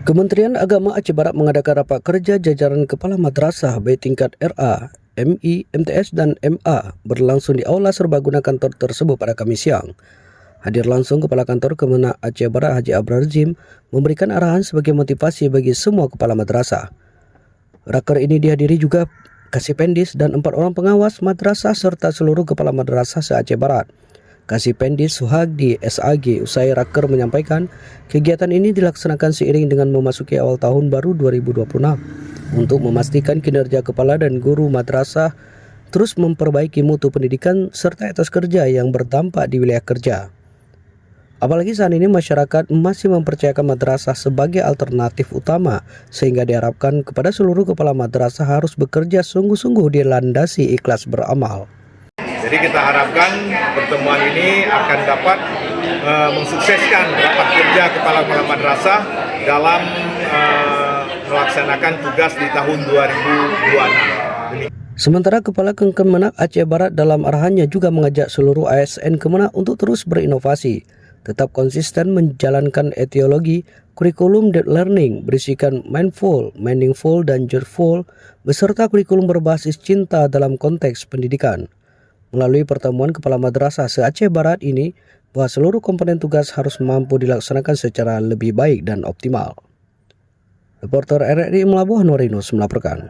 Kementerian Agama Aceh Barat mengadakan rapat kerja jajaran kepala madrasah baik tingkat RA, MI, MTS dan MA berlangsung di Aula Serbaguna kantor tersebut pada Kamis siang. Hadir langsung Kepala Kantor Kemenak Aceh Barat Haji Abrar Jim memberikan arahan sebagai motivasi bagi semua kepala madrasah. Raker ini dihadiri juga Kasih Pendis dan 4 orang pengawas madrasah serta seluruh kepala madrasah se-Aceh Barat. Kasih Pendis Suhagdi SAG usai raker menyampaikan kegiatan ini dilaksanakan seiring dengan memasuki awal tahun baru 2026 untuk memastikan kinerja kepala dan guru madrasah terus memperbaiki mutu pendidikan serta etos kerja yang berdampak di wilayah kerja. Apalagi saat ini masyarakat masih mempercayakan madrasah sebagai alternatif utama sehingga diharapkan kepada seluruh kepala madrasah harus bekerja sungguh-sungguh dilandasi ikhlas beramal. Jadi kita harapkan pertemuan ini akan dapat mensukseskan rapat kerja kepala madrasah dalam melaksanakan tugas di tahun 2026. Sementara Kepala Kemenak Aceh Barat dalam arahannya juga mengajak seluruh ASN Kemenak untuk terus berinovasi, tetap konsisten menjalankan etiologi kurikulum deep learning berisikan mindful, meaningful, dan joyful beserta kurikulum berbasis cinta dalam konteks pendidikan. Melalui pertemuan Kepala Madrasah se-Aceh Barat ini, bahwa seluruh komponen tugas harus mampu dilaksanakan secara lebih baik dan optimal. Reporter RRI Melabuh Norinus melaporkan.